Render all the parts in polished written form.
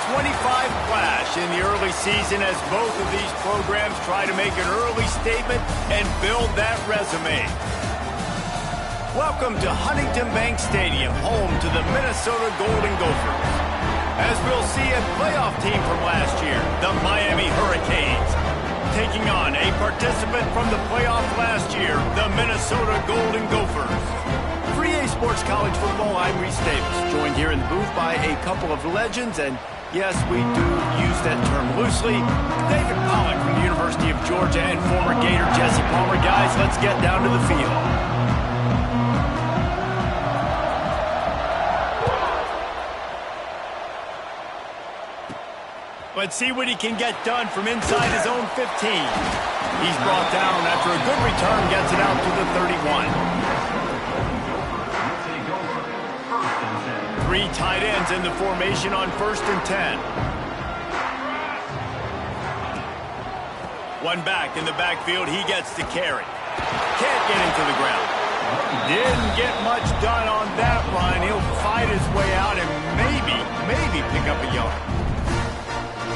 clash in the early season as both of these programs try to make an early statement and build that resume. Welcome to Huntington Bank Stadium, home to the Minnesota Golden Gophers. As we'll see, a playoff team from last year, the Miami Hurricanes, taking on a participant from the playoff last year, the Minnesota Golden Gophers. For EA Sports College Football, I'm Reese Davis, joined here in the booth by a couple of legends, and yes, we do use that term loosely. David Pollack from the University of Georgia and former Gator Jesse Palmer. Guys, let's get down to the field. Let's see what he can get done from inside his own 15. He's brought down after a good return, gets it out to the 31. Three tight ends in the formation on 1st and 10. One back in the backfield. He gets the carry. Can't get into the ground. Didn't get much done on that run. He'll fight his way out and maybe pick up a yard.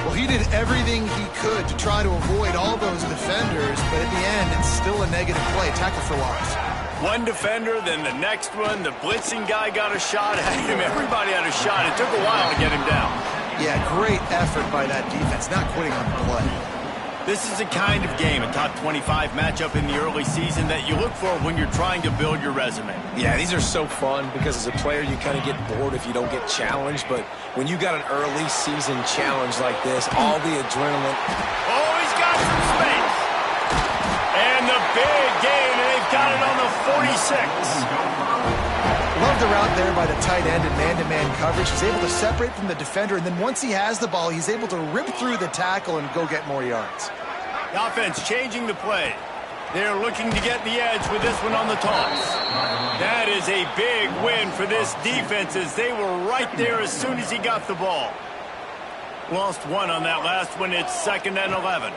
Well, he did everything he could to try to avoid all those defenders, but at the end, it's still a negative play. Tackle for loss. One defender, then the next one. The blitzing guy got a shot at him. Everybody had a shot. It took a while to get him down. Yeah, great effort by that defense, not quitting on the play. This is the kind of game, a top 25 matchup in the early season, that you look for when you're trying to build your resume. Yeah, these are so fun because as a player, you kind of get bored if you don't get challenged. But when you got an early season challenge like this, all the adrenaline. Oh, he's got some space. And the big gain, and they've got it on the 46. Love the route there by the tight end in man-to-man coverage. He's able to separate from the defender, and then once he has the ball, he's able to rip through the tackle and go get more yards. The offense changing the play. They're looking to get the edge with this one on the toss. That is a big win for this defense, as they were right there as soon as he got the ball. Lost one on that last one. It's 2nd and 11.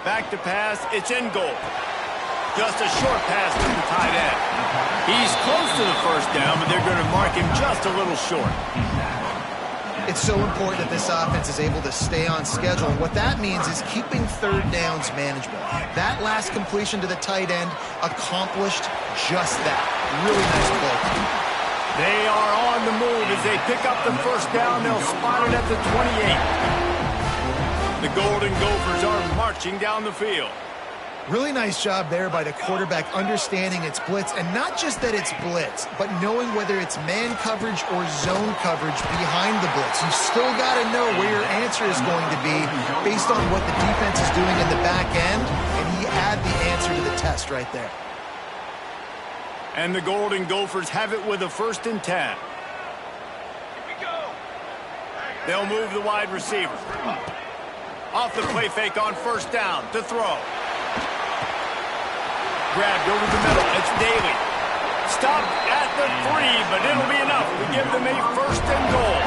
Back to pass. It's in goal. Just a short pass to the tight end. He's close to the first down, but they're going to mark him just a little short. It's so important that this offense is able to stay on schedule. What that means is keeping third downs manageable. That last completion to the tight end accomplished just that. Really nice play. They are on the move as they pick up the first down. They'll spot it at the 28. The Golden Gophers are marching down the field. Really nice job there by the quarterback, understanding it's blitz, and not just that it's blitz, but knowing whether it's man coverage or zone coverage behind the blitz. You've still got to know where your answer is going to be based on what the defense is doing in the back end, and he had the answer to the test right there. And the Golden Gophers have it with a 1st and 10. Here we go. They'll move the wide receiver. Off the play fake on 1st down to throw. Grabbed over the middle. It's Daly. Stopped at the 3, but it'll be enough to give them a 1st and goal.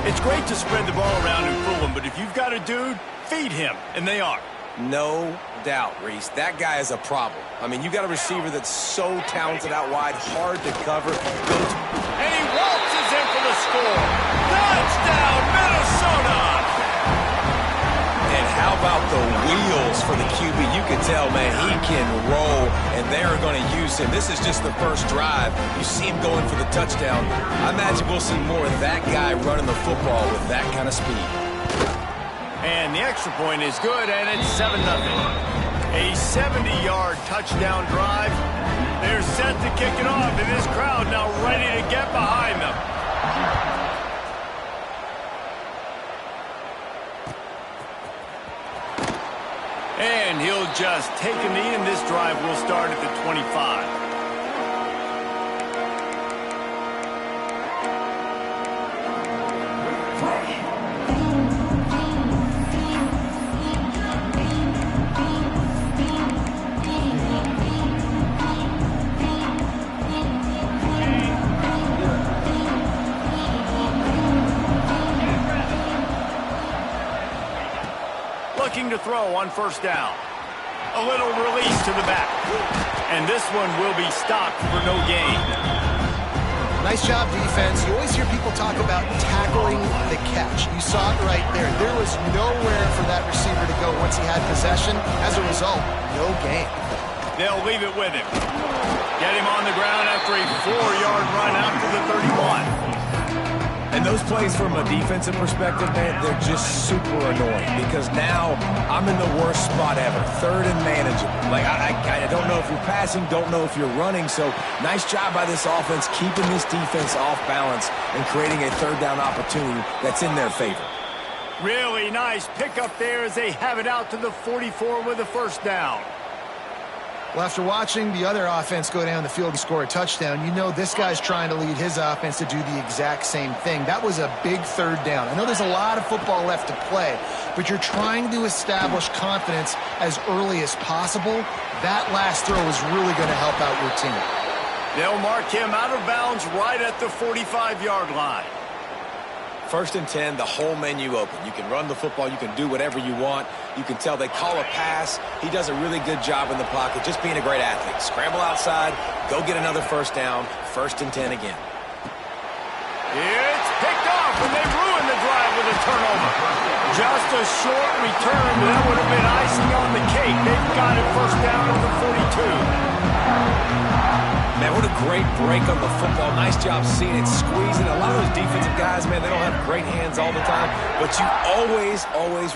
It's great to spread the ball around and fool them, but if you've got a dude, feed him, and they are. No doubt, Reese. That guy is a problem. I mean, you got a receiver that's so talented out wide, hard to cover. And he waltzes in for the score. Touchdown, Minnesota! And how about the wheels for the QB? You can tell, man, he can roll, and they are going to use him. This is just the first drive. You see him going for the touchdown. I imagine we'll see more of that guy running the football with that kind of speed. And the extra point is good, and it's 7-0. A 70-yard touchdown drive. They're set to kick it off, and this crowd now ready to get behind them. And he'll just take a knee, and this drive will start at the 25. Looking to throw on 1st down. A little release to the back. And this one will be stopped for no gain. Nice job, defense. You always hear people talk about tackling the catch. You saw it right there. There was nowhere for that receiver to go once he had possession. As a result, no gain. They'll leave it with him. Get him on the ground after a 4-yard run out to the 31. And those plays from a defensive perspective, man, they're just super annoying because now I'm in the worst spot ever, third and manageable. Like, I don't know if you're passing, don't know if you're running, so nice job by this offense keeping this defense off balance and creating a third down opportunity that's in their favor. Really nice pickup there as they have it out to the 44 with a first down. Well, after watching the other offense go down the field and score a touchdown, you know this guy's trying to lead his offense to do the exact same thing. That was a big third down. I know there's a lot of football left to play, but you're trying to establish confidence as early as possible. That last throw is really going to help out your team. They'll mark him out of bounds right at the 45-yard line. First and 10, the whole menu open. You can run the football. You can do whatever you want. You can tell they call a pass. He does a really good job in the pocket, just being a great athlete. Scramble outside, go get another first down. First and 10 again. It's picked off, and they ruin the drive with a turnover. Just a short return, but that would have been icing on the cake. They've got it first down at the 42. Man, what a great break on the football. Nice job seeing it, squeezing. A lot of those defensive guys, man, they don't have great hands all the time, but you always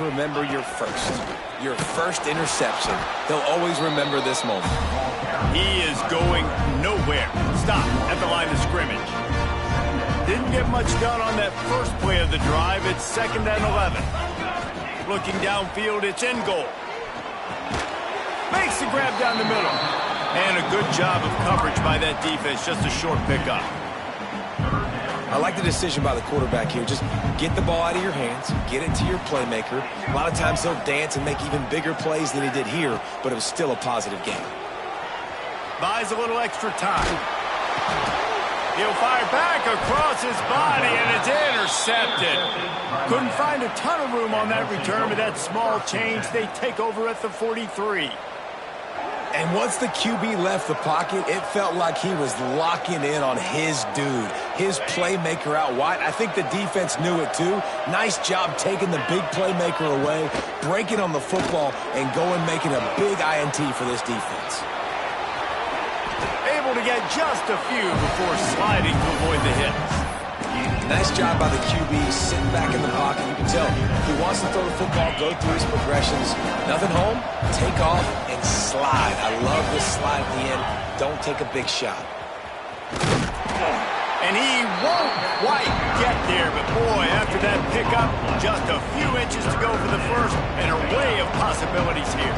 remember your first interception. They'll always remember this moment. He is going nowhere. Stop at the line of scrimmage. Didn't get much done on that first play of the drive. It's 2nd and 11. Looking downfield, it's in goal. Makes the grab down the middle. And a good job of coverage by that defense. Just a short pickup. I like the decision by the quarterback here. Just get the ball out of your hands, get it to your playmaker. A lot of times he'll dance and make even bigger plays than he did here, but it was still a positive game. Buys a little extra time. He'll fire back across his body, and it's intercepted. Couldn't find a ton of room on that return, but that small change, they take over at the 43. And once the QB left the pocket, it felt like he was locking in on his dude, his playmaker out wide. I think the defense knew it too. Nice job taking the big playmaker away, breaking on the football, and going making a big INT for this defense. Able to get just a few before sliding to avoid the hits. Nice job by the QB, sitting back in the pocket. You can tell he wants to throw the football, go through his progressions. Nothing home, take off, and slide. I love this slide at the end. Don't take a big shot. And he won't quite get there, but boy, after that pickup, just a few inches to go for the first, and an array of possibilities here.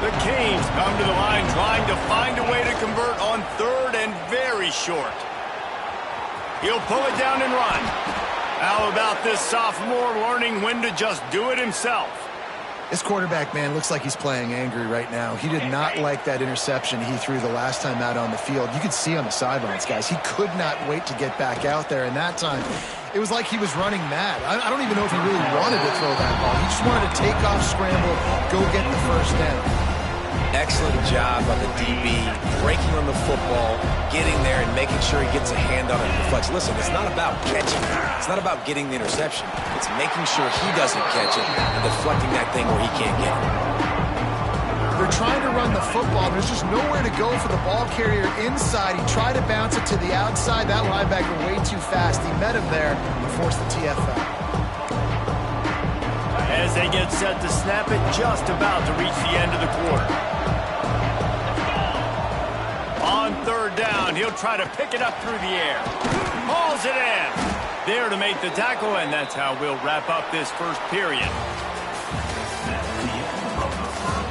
The Canes come to the line trying to find a way to convert on 3rd and very short. He'll pull it down and run. How about this sophomore learning when to just do it himself? This quarterback, man, looks like he's playing angry right now. He did not like that interception he threw the last time out on the field. You could see on the sidelines, guys, he could not wait to get back out there. And that time, it was like he was running mad. I don't even know if he really wanted to throw that ball. He just wanted to take off, scramble, go get the first down. Excellent job by the DB, breaking on the football, getting there and making sure he gets a hand on it and deflects. Listen, it's not about catching. It's not about getting the interception. It's making sure he doesn't catch it and deflecting that thing where he can't get it. They're trying to run the football. There's just nowhere to go for the ball carrier inside. He tried to bounce it to the outside. That linebacker way too fast. He met him there and forced the TFL. As they get set to snap it, just about to reach the end of the quarter. On 3rd down, he'll try to pick it up through the air. Hauls it in. There to make the tackle, and that's how we'll wrap up this first period.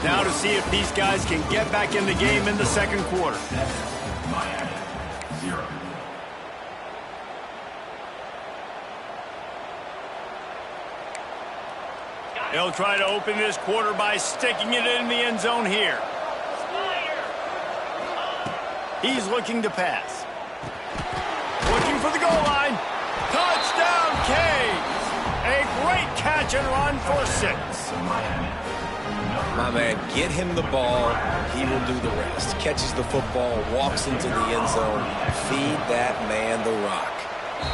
Now to see if these guys can get back in the game in the second quarter. He'll try to open this quarter by sticking it in the end zone here. He's looking to pass. Looking for the goal line. Touchdown, Canes! A great catch and run for 6. My man, get him the ball. He will do the rest. Catches the football, walks into the end zone. Feed that man the rock.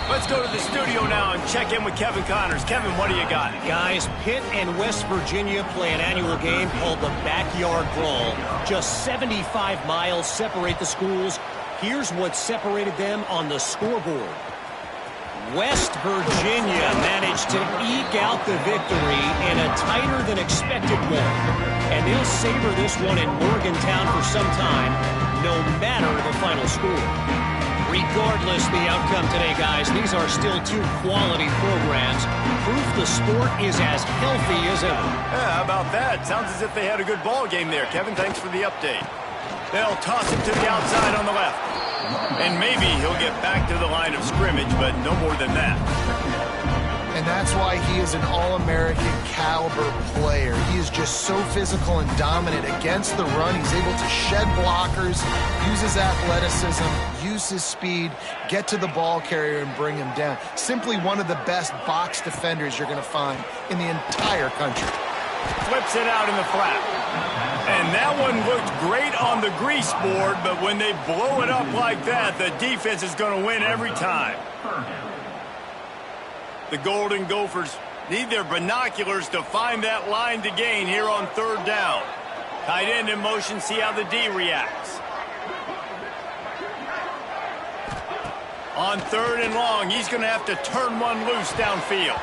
Let's go to the studio now and check in with Kevin Connors. Kevin, what do you got? Guys, Pitt and West Virginia play an annual game called the Backyard Brawl. Just 75 miles separate the schools. Here's what separated them on the scoreboard. West Virginia managed to eke out the victory in a tighter-than-expected one. And they'll savor this one in Morgantown for some time, no matter the final score. Regardless the outcome today, guys, these are still two quality programs. Proof the sport is as healthy as ever. Yeah, how about that? Sounds as if they had a good ball game there. Kevin, thanks for the update. They'll toss it to the outside on the left. And maybe he'll get back to the line of scrimmage, but no more than that. And that's why he is an All-American caliber player. He is just so physical and dominant against the run. He's able to shed blockers, use his athleticism, use his speed, get to the ball carrier and bring him down. Simply one of the best box defenders you're going to find in the entire country. Flips it out in the flat. And that one looked great on the grease board, but when they blow it up like that, the defense is going to win every time. The Golden Gophers need their binoculars to find that line to gain here on third down. Tight end in motion, see how the D reacts. On third and long, he's going to have to turn one loose downfield.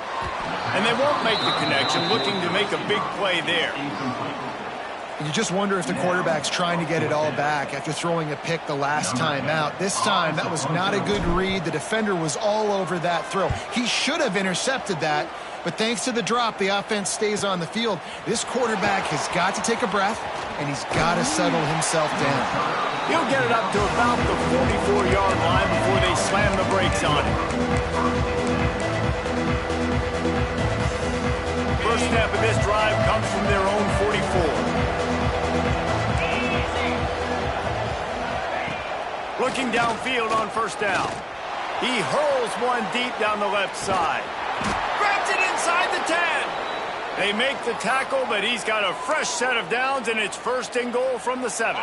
And they won't make the connection, looking to make a big play there. You just wonder if the quarterback's trying to get it all back after throwing a pick the last time out. This time, that was not a good read. The defender was all over that throw. He should have intercepted that, but thanks to the drop, the offense stays on the field. This quarterback has got to take a breath, and he's got to settle himself down. He'll get it up to about the 44-yard line before they slam the brakes on him. First snap of this drive comes from their own 44. Looking downfield on first down. He hurls one deep down the left side. Grabs it inside the 10. They make the tackle, but he's got a fresh set of downs, and it's first and goal from the 7.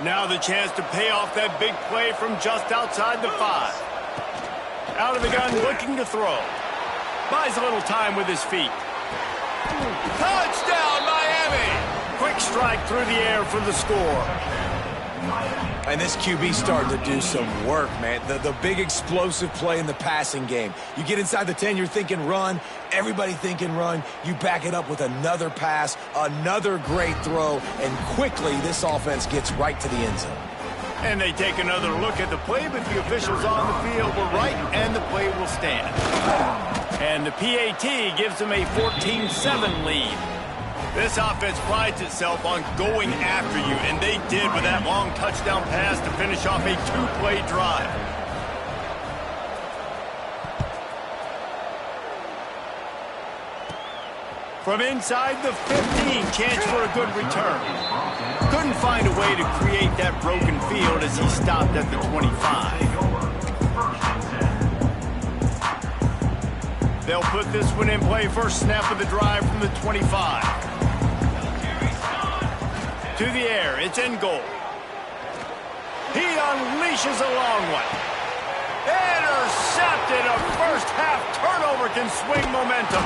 Now the chance to pay off that big play from just outside the 5. Out of the gun, looking to throw. Buys a little time with his feet. Touchdown, Miami! Quick strike through the air for the score. And this QB starting to do some work, man. The big explosive play in the passing game. You get inside the 10, you're thinking run. Everybody thinking run. You back it up with another pass, another great throw, and quickly this offense gets right to the end zone. And they take another look at the play, but the officials on the field were right, and the play will stand. And the PAT gives them a 14-7 lead. This offense prides itself on going after you, and they did with that long touchdown pass to finish off a two-play drive. From inside the 15, chance for a good return. Couldn't find a way to create that broken field as he stopped at the 25. They'll put this one in play. First snap of the drive from the 25. To the air, it's in goal. He unleashes a long one. Intercepted. A first half turnover can swing momentum.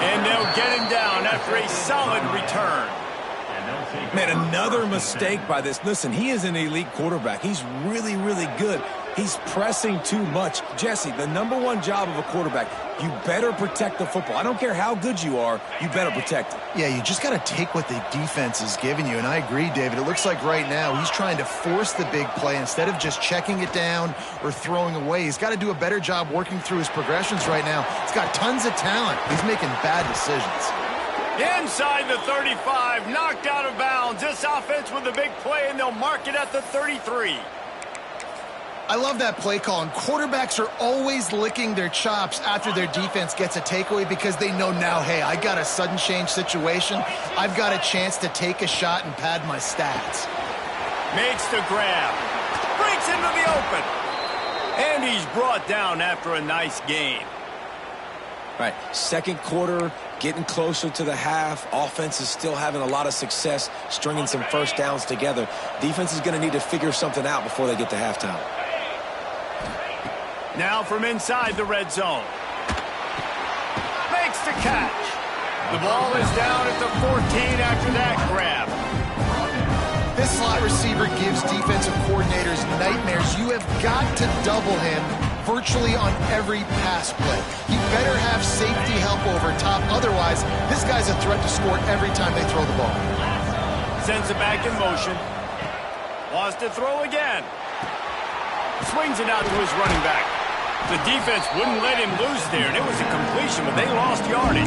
And they'll get him down after a solid return. Man, another mistake by this. Listen, he is an elite quarterback. He's really, really good. He's pressing too much. Jesse, the number one job of a quarterback, you better protect the football. I don't care how good you are, you better protect it. Yeah, you just got to take what the defense is giving you, and I agree, David. It looks like right now he's trying to force the big play instead of just checking it down or throwing away. He's got to do a better job working through his progressions right now. He's got tons of talent. He's making bad decisions. Inside the 35, knocked out of bounds. This offense with a big play, and they'll mark it at the 33. I love that play call, and quarterbacks are always licking their chops after their defense gets a takeaway because they know now, hey, I got a sudden change situation. I've got a chance to take a shot and pad my stats. Makes the grab. Breaks into the open. And he's brought down after a nice gain. Right, second quarter, getting closer to the half. Offense is still having a lot of success stringing some first downs together. Defense is going to need to figure something out before they get to halftime. Now from inside the red zone. Makes the catch. The ball is down at the 14 after that grab. This slot receiver gives defensive coordinators nightmares. You have got to double him virtually on every pass play. He better have safety help over top. Otherwise, this guy's a threat to score every time they throw the ball. Sends it back in motion. Wants to throw again. Swings it out to his running back. The defense wouldn't let him loose there, and it was a completion, but they lost yardage.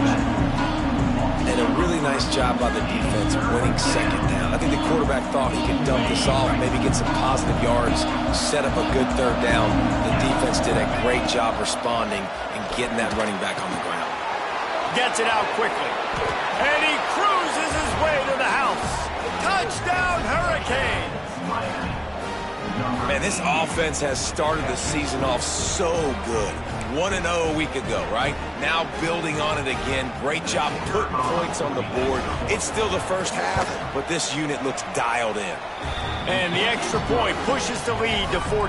And a really nice job by the defense winning second down. I think the quarterback thought he could dump this off, maybe get some positive yards, set up a good third down. The defense did a great job responding and getting that running back on the ground. Gets it out quickly. And he cruises his way to the house. Touchdown, Hurricanes! Man, this offense has started the season off so good. 1-0 a week ago, right? Now building on it again. Great job putting points on the board. It's still the first half, but this unit looks dialed in. And the extra point pushes the lead to 14.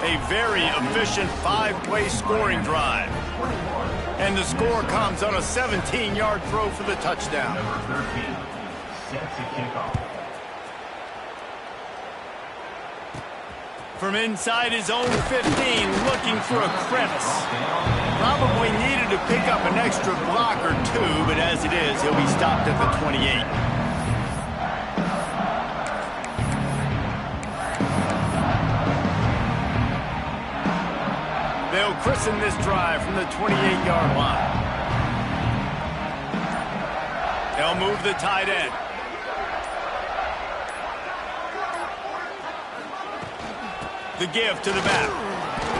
A very efficient 5-play scoring drive. And the score comes on a 17-yard throw for the touchdown. Number 13 sets a kickoff. From inside his own 15, looking for a crevice. Probably needed to pick up an extra block or two, but as it is, he'll be stopped at the 28. They'll christen this drive from the 28-yard line. They'll move the tight end. The give to the back.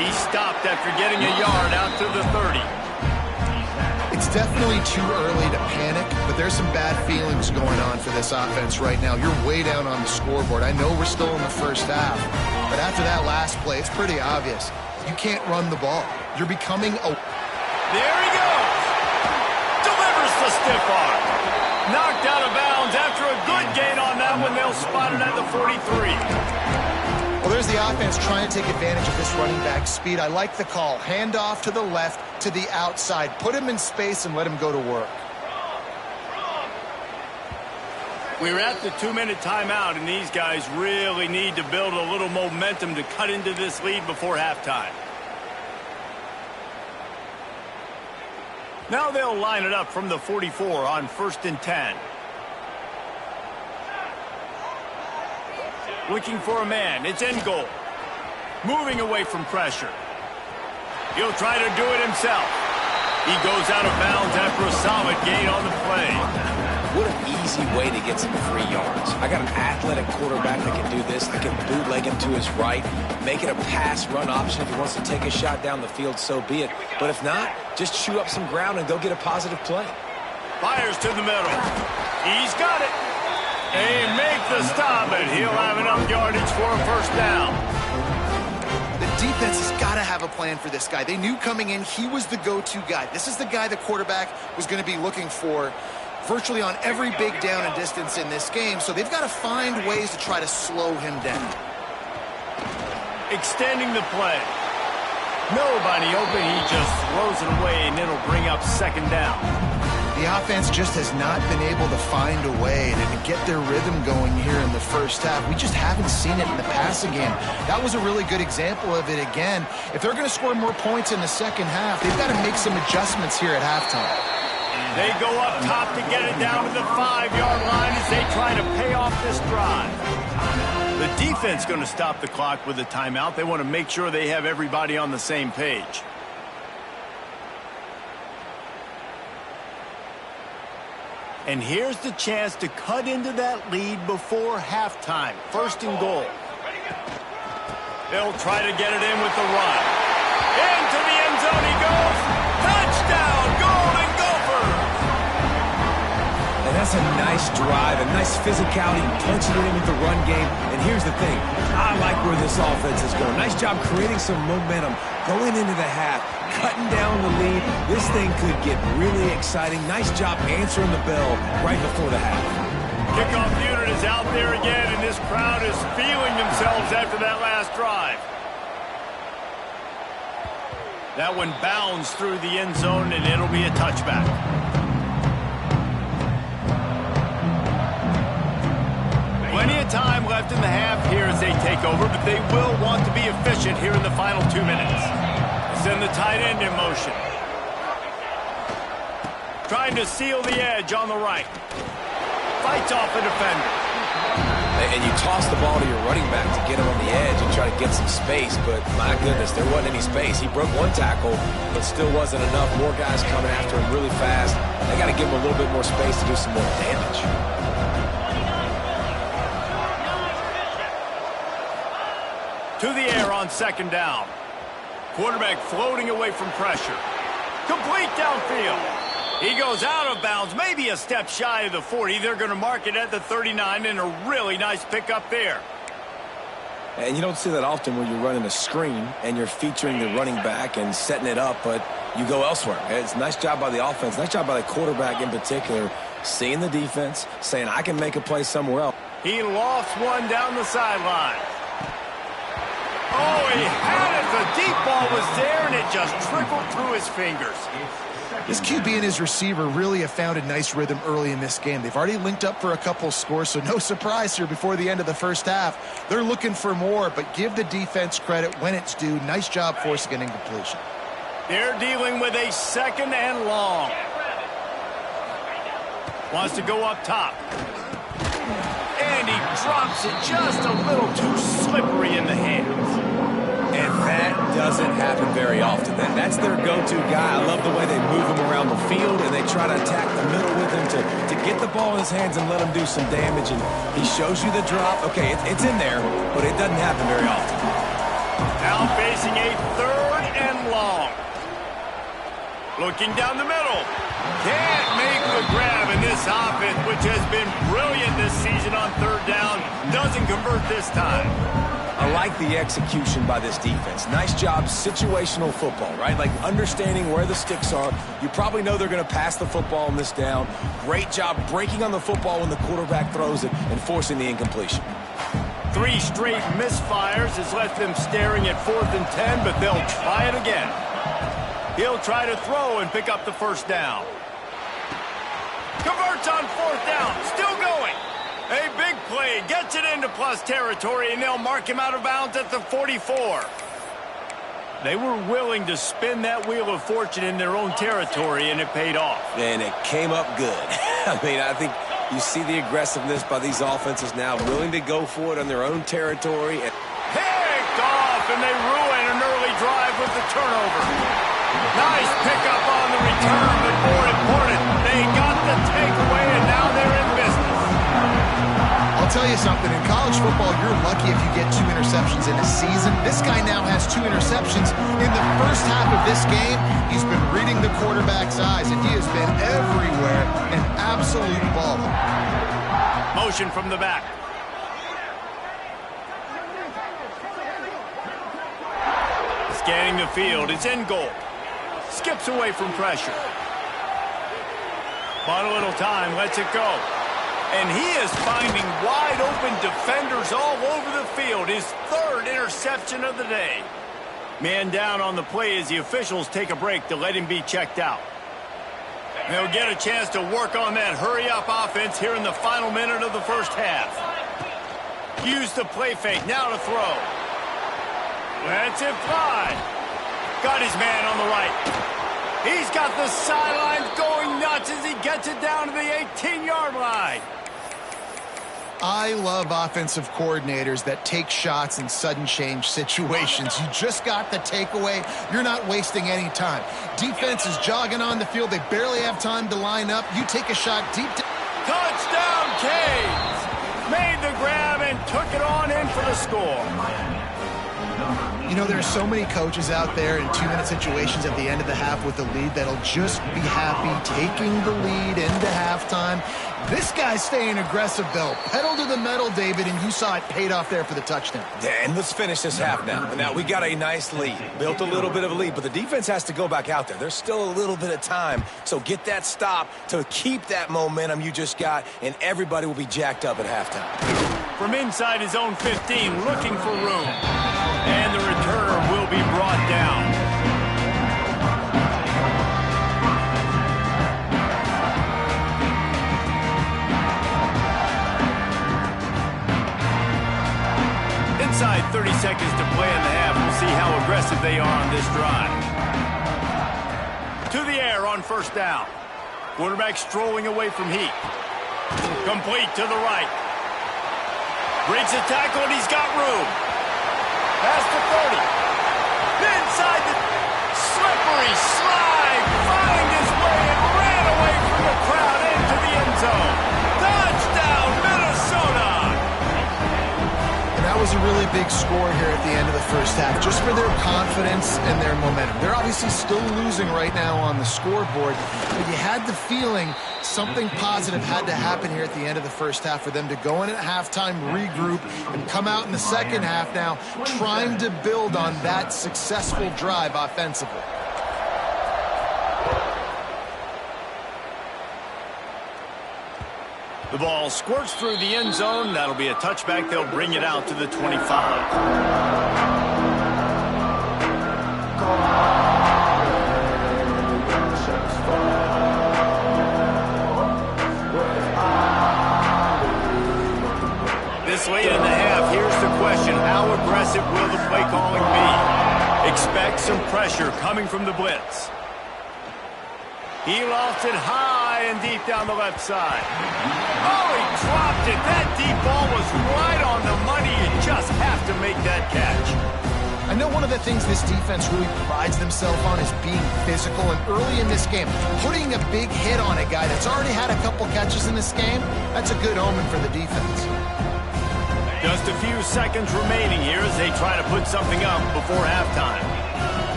He stopped after getting a yard out to the 30. It's definitely too early to panic, but there's some bad feelings going on for this offense right now. You're way down on the scoreboard. I know we're still in the first half, but after that last play, it's pretty obvious. You can't run the ball. You're becoming a... There he goes! Delivers the stiff arm. Knocked out of bounds after a good gain on that one. They'll spot it at the 43. Well, there's the offense trying to take advantage of this running back speed. I like the call. Hand off to the left, to the outside. Put him in space and let him go to work. We're at the 2-minute timeout, and these guys really need to build a little momentum to cut into this lead before halftime. Now they'll line it up from the 44 on 1st and 10. Looking for a man. It's in goal. Moving away from pressure. He'll try to do it himself. He goes out of bounds after a solid gain on the play. What an easy way to get some free yards. I got an athletic quarterback that can do this. I can bootleg him to his right, make it a pass-run option. If he wants to take a shot down the field, so be it. But if not, just chew up some ground and go get a positive play. Fires to the middle. He's got it. They make the stop, and he'll have enough yardage for a first down. The defense has got to have a plan for this guy. They knew coming in he was the go-to guy. This is the guy the quarterback was going to be looking for virtually on every big down and distance in this game, so they've got to find ways to try to slow him down. Extending the play. Nobody open, he just throws it away, and it'll bring up second down. The offense just has not been able to find a way to get their rhythm going here in the first half. We just haven't seen it in the passing game. That was a really good example of it again. If they're going to score more points in the second half, they've got to make some adjustments here at halftime. They go up top to get it down to the 5-yard line as they try to pay off this drive. The defense going to stop the clock with a timeout. They want to make sure they have everybody on the same page. And here's the chance to cut into that lead before halftime. 1st and goal. They'll try to get it in with the run. Into the end zone he goes. Touchdown, Golden Gophers! And that's That's a nice drive, a nice physicality, punching it in with the run game. And here's the thing, I like where this offense is going. Nice job creating some momentum, going into the half, cutting down the lead. This thing could get really exciting. Nice job answering the bell right before the half. Kickoff unit is out there again, and this crowd is feeling themselves after that last drive. That one bounds through the end zone, and it'll be a touchback. Plenty of time left in the half here as they take over, but they will want to be efficient here in the final 2 minutes. Send the tight end in motion. Trying to seal the edge on the right. Fights off a defender. And you toss the ball to your running back to get him on the edge and try to get some space, but my goodness, there wasn't any space. He broke one tackle, but still wasn't enough. More guys coming after him really fast. They got to give him a little bit more space to do some more damage. To the air on second down. Quarterback floating away from pressure. Complete downfield. He goes out of bounds, maybe a step shy of the 40. They're going to mark it at the 39, and a really nice pickup there. And you don't see that often when you're running a screen and you're featuring the running back and setting it up, but you go elsewhere. It's a nice job by the offense, nice job by the quarterback in particular, seeing the defense, saying, I can make a play somewhere else. He lost one down the sideline. Oh, he had it. The deep ball was there, and it just trickled through his fingers. His QB and his receiver really have found a nice rhythm early in this game. They've already linked up for a couple scores, so no surprise here before the end of the first half. They're looking for more, but give the defense credit when it's due. Nice job forcing an incompletion. They're dealing with a second and long. Wants to go up top. And he drops it just a little too slippery in the hands. And that doesn't happen very often. That's their go-to guy. I love the way they move him around the field, and they try to attack the middle with him to get the ball in his hands and let him do some damage. And he shows you the drop. Okay, it's in there, but it doesn't happen very often. Now facing a third and long. Looking down the middle. Can't make the grab, in this offense, which has been brilliant this season on third down, doesn't convert this time. I like the execution by this defense. Nice job, situational football, right? Like understanding where the sticks are. You probably know they're going to pass the football on this down. Great job breaking on the football when the quarterback throws it and forcing the incompletion. 3 straight misfires has left them staring at 4th and 10, but they'll try it again. He'll try to throw and pick up the first down. Converts on 4th down, still going. A big play, gets it into plus territory, and they'll mark him out of bounds at the 44. They were willing to spin that wheel of fortune in their own territory, and it paid off. And it came up good. I mean, I think you see the aggressiveness by these offenses now, willing to go for it on their own territory. Picked off, and they ruin an early drive with the turnover. Nice pickup on the return, but more important, they got the takeaway, and now they're in business. I'll tell you something, in college football, you're lucky if you get 2 interceptions in a season. This guy now has 2 interceptions. In the first half of this game, he's been reading the quarterback's eyes, and he has been everywhere, an absolute baller. Motion from the back. Scanning the field, it's in goal. Skips away from pressure. Bought a little time, lets it go. And he is finding wide-open defenders all over the field. His 3rd interception of the day. Man down on the play as the officials take a break to let him be checked out. They'll get a chance to work on that hurry-up offense here in the final minute of the first half. Use the play fake, now to throw. Lets it fly. Got his man on the right. He's got the sidelines going nuts as he gets it down to the 18-yard line. I love offensive coordinators that take shots in sudden change situations. You just got the takeaway. You're not wasting any time. Defense is jogging on the field. They barely have time to line up. You take a shot deep. Touchdown, Canes! Made the grab and took it on in for the score. You know, there are so many coaches out there in 2-minute situations at the end of the half with the lead that'll just be happy taking the lead into halftime. This guy's staying aggressive, though. Pedal to the metal, David, and you saw it paid off there for the touchdown. Yeah, and let's finish this half now. Now, we got a nice lead. Built a little bit of a lead, but the defense has to go back out there. There's still a little bit of time, so get that stop to keep that momentum you just got, and everybody will be jacked up at halftime. From inside his own 15, looking for room. And the returner will be brought down. Inside 30 seconds to play in the half. We'll see how aggressive they are on this drive. To the air on first down. Quarterback strolling away from Heat. Complete to the right. Breaks a tackle and he's got room. Past the 30. Inside the slippery slide. Find his way and ran away from the crowd into the end zone. Touchdown, Minnesota! And that was a really big score here at the end of the first half, just for their confidence and their momentum. They're obviously still losing right now on the scoreboard, but you had the feeling something positive had to happen here at the end of the first half for them to go in at halftime, regroup, and come out in the second half now trying to build on that successful drive offensively. The ball squirts through the end zone. That'll be a touchback. They'll bring it out to the 25. This late in the half, here's the question. How aggressive will the play calling be? Expect some pressure coming from the blitz. He lofts it high and deep down the left side. Oh, he dropped it. That deep ball was right on the money. You just have to make that catch. I know one of the things this defense really prides themselves on is being physical, and early in this game, putting a big hit on a guy that's already had a couple catches in this game, that's a good omen for the defense. Just a few seconds remaining here as they try to put something up before halftime.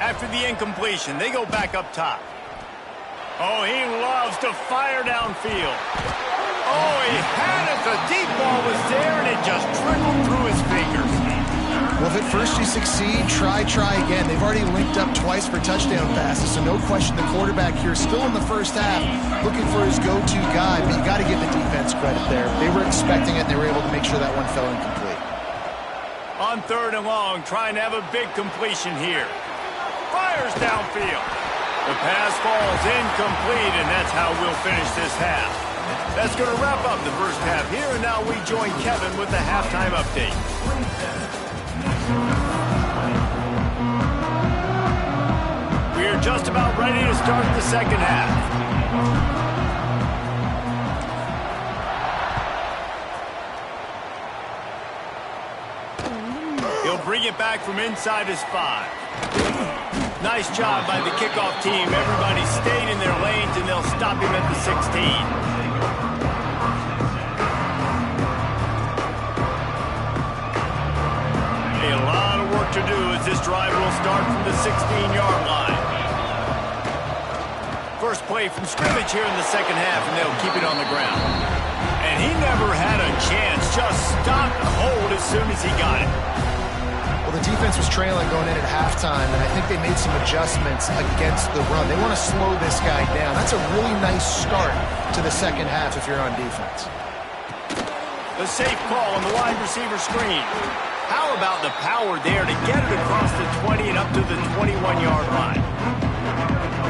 After the incompletion, they go back up top. Oh, he loves to fire downfield. Oh, he had it. The deep ball was there, and it just trickled through his fingers. Well, if at first you succeed, try again. They've already linked up twice for touchdown passes, so no question the quarterback here still in the first half looking for his go-to guy, but you got to give the defense credit there. They were expecting it, and they were able to make sure that one fell incomplete. On 3rd and long, trying to have a big completion here. Fires downfield. The pass falls incomplete, and that's how we'll finish this half. That's going to wrap up the first half here, and now we join Kevin with the halftime update. We're just about ready to start the second half. He'll bring it back from inside his 5. Nice job by the kickoff team. Everybody stayed in their lanes, and they'll stop him at the 16. A lot of work to do as this drive will start from the 16-yard line. First play from scrimmage here in the second half, and they'll keep it on the ground. And he never had a chance. Just stopped the hold as soon as he got it. Well, the defense was trailing going in at halftime, and I think they made some adjustments against the run. They want to slow this guy down. That's a really nice start to the second half if you're on defense. The safe call on the wide receiver screen. How about the power there to get it across the 20 and up to the 21-yard line?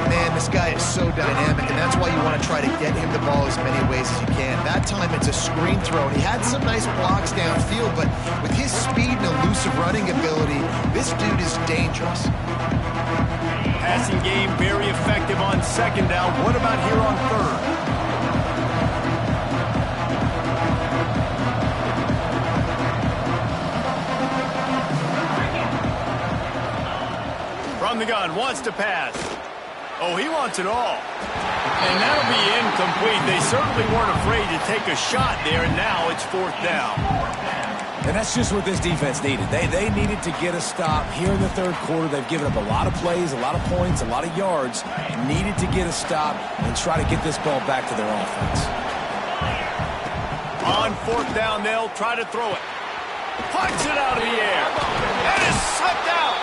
Man, this guy is so dynamic, and that's why you want to try to get him the ball as many ways as you can. That time it's a screen throw, and he had some nice blocks downfield, but with his speed and elusive running ability, this dude is dangerous. Passing game very effective on second down. What about here on 3rd? From the gun, wants to pass. Oh, he wants it all. And that'll be incomplete. They certainly weren't afraid to take a shot there, and now it's 4th down. And that's just what this defense needed. They needed to get a stop here in the third quarter. They've given up a lot of plays, a lot of points, a lot of yards. Needed to get a stop and try to get this ball back to their offense. On fourth down, they'll try to throw it. Punts it out of the air. And it's slipped out.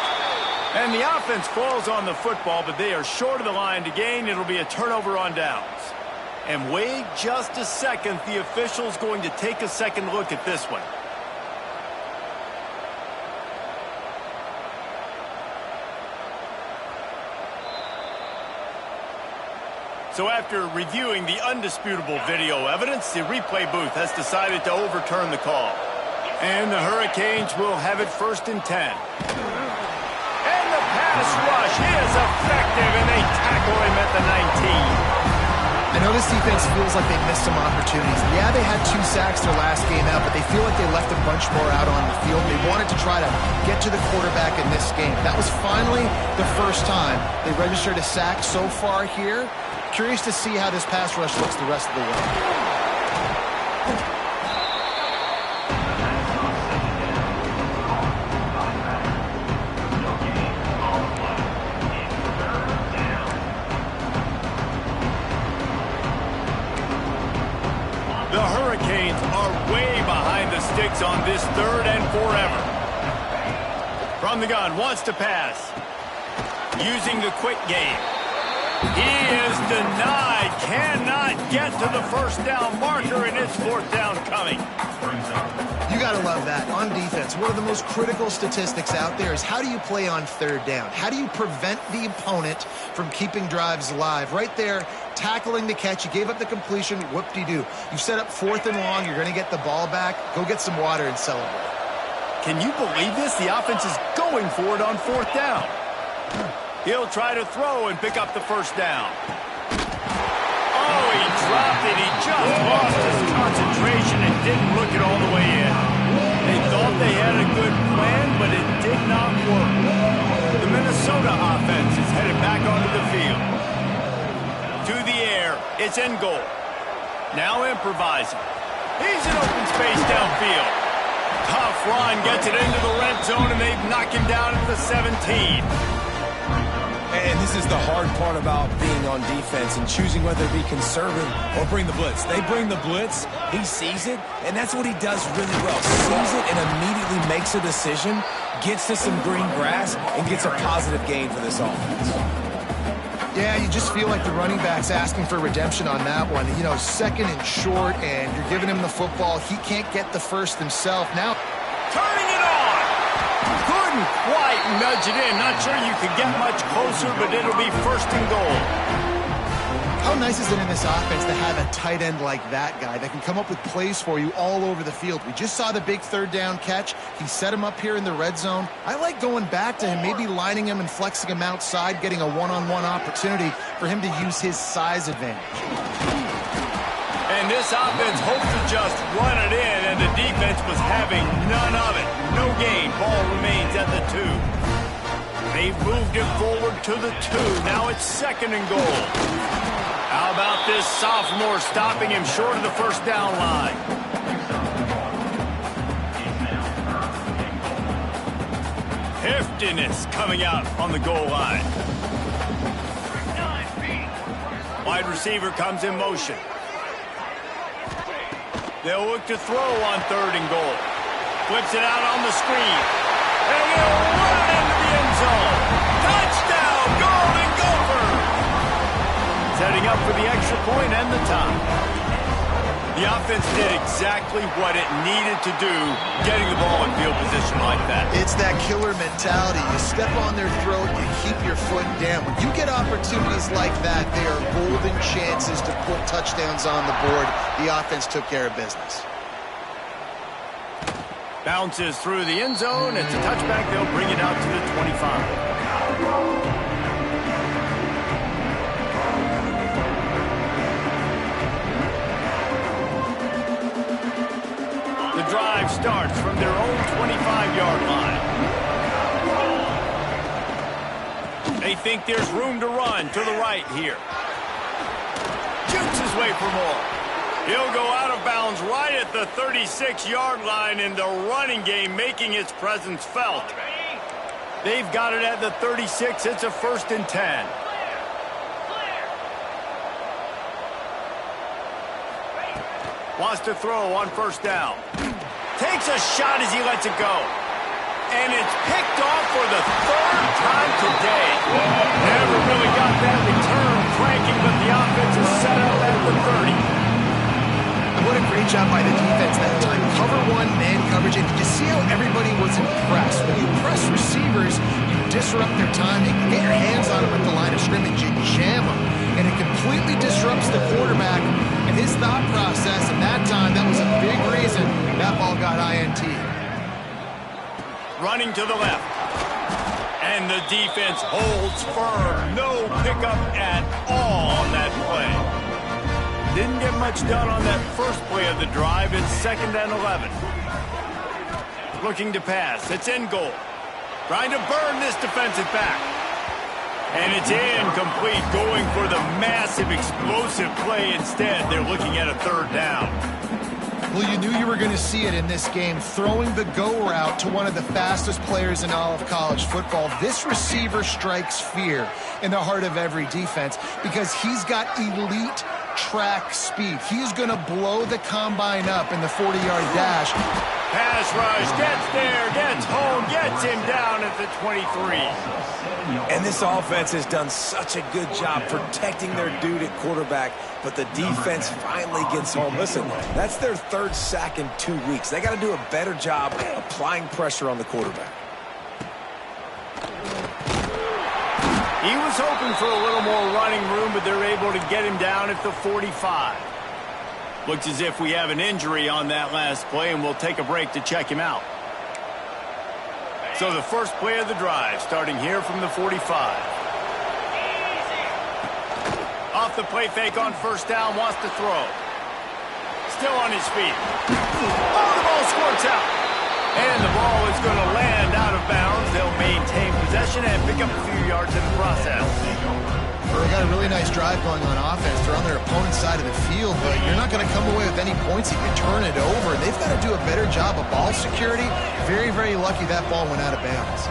And the offense falls on the football, but they are short of the line to gain. It'll be a turnover on downs. And wait just a second. The official's going to take a second look at this one. So after reviewing the undisputable video evidence, the replay booth has decided to overturn the call. And the Hurricanes will have it 1st and 10. And the pass rush is effective, and they tackle him at the 19. I know this defense feels like they missed some opportunities. Yeah, they had 2 sacks their last game out, but they feel like they left a bunch more out on the field. They wanted to try to get to the quarterback in this game. That was finally the first time they registered a sack so far here. Curious to see how this pass rush looks the rest of the way. The Hurricanes are way behind the sticks on this 3rd and forever. From the gun, wants to pass. Using the quick game. He is denied. Cannot get to the 1st down marker, and it's 4th down coming. You got to love that. On defense, one of the most critical statistics out there is how do you play on 3rd down? How do you prevent the opponent from keeping drives alive? Right there, tackling the catch. You gave up the completion. Whoop-de-doo. You set up 4th and long. You're going to get the ball back. Go get some water and celebrate. Can you believe this? The offense is going for it on 4th down. He'll try to throw and pick up the 1st down. Oh, he dropped it. He just lost his concentration and didn't look it all the way in. They thought they had a good plan, but it did not work. The Minnesota offense is headed back onto the field. To the air. It's in goal. Now improvising. He's in open space downfield. Tough run, gets it into the red zone, and they knock him down at the 17. And this is the hard part about being on defense and choosing whether to be conservative or bring the blitz. They bring the blitz, he sees it, and that's what he does really well. Sees it and immediately makes a decision, gets to some green grass, and gets a positive gain for this offense. Yeah, you just feel like the running back's asking for redemption on that one. You know, 2nd and short, and you're giving him the football. He can't get the 1st himself. Now, turning it on. Couldn't quite nudge it in. Not sure you could get much closer, but it'll be 1st and goal. How nice is it in this offense to have a tight end like that guy that can come up with plays for you all over the field? We just saw the big 3rd down catch. He set him up here in the red zone. I like going back to him, maybe lining him and flexing him outside, getting a one-on-one opportunity for him to use his size advantage. And this offense hoped to just run it in, and the defense was having none of it. No gain. Ball remains at the 2. They've moved it forward to the 2. Now it's 2nd and goal. How about this sophomore stopping him short of the 1st down line? Heftiness coming out on the goal line. Wide receiver comes in motion. They'll look to throw on 3rd and goal. Flips it out on the screen. And he'll run into the end zone. Touchdown, Golden Gophers! Setting up for the extra point and the tie. The offense did exactly what it needed to do, getting the ball in field position like that. It's that killer mentality. You step on their throat, you keep your foot down. When you get opportunities like that, they are golden chances to put touchdowns on the board. The offense took care of business. Bounces through the end zone. It's a touchback. They'll bring it out to the 25. The drive starts from their own 25-yard line. They think there's room to run to the right here. Jukes his way for more. He'll go out of bounds right at the 36-yard line in the running game, making its presence felt. They've got it at the 36. It's a 1st and 10. Wants to throw on 1st down. Takes a shot as he lets it go. And it's picked off for the 3rd time today. Never really got that return cranking, but the offense is set up at the 30. What a great job by the defense that time. Cover 1, man coverage, and you see how everybody was impressed. When you press receivers, you disrupt their timing, you get your hands on them at the line of scrimmage, you jam them, and it completely disrupts the quarterback and his thought process, and that time, that was a big reason that ball got INT. Running to the left. And the defense holds firm. No pickup at all on that play. Didn't get much done on that first play of the drive. It's 2nd and 11. Looking to pass. It's in goal. Trying to burn this defensive back. And it's incomplete, going for the massive explosive play instead. They're looking at a 3rd down. Well, you knew you were going to see it in this game, throwing the go route to one of the fastest players in all of college football. This receiver strikes fear in the heart of every defense because he's got elite track speed. He's going to blow the combine up in the 40-yard dash. Pass rush, gets there, gets home, gets him down at the 23. And this offense has done such a good job protecting their dude at quarterback, but the defense finally gets home. Listen, that's their 3rd sack in 2 weeks. They got to do a better job applying pressure on the quarterback. He was hoping for a little more running room, but they're able to get him down at the 45. Looks as if we have an injury on that last play, and we'll take a break to check him out. So the first play of the drive, starting here from the 45. Off the play fake on 1st down, wants to throw. Still on his feet. Oh, the ball squirts out. And the ball is going to land out of bounds. They'll maintain possession and pick up a few yards in the process. Well, they got a really nice drive going on offense. They're on their opponent's side of the field, but you're not going to come away with any points if you turn it over. They've got to do a better job of ball security. Very, very lucky that ball went out of bounds.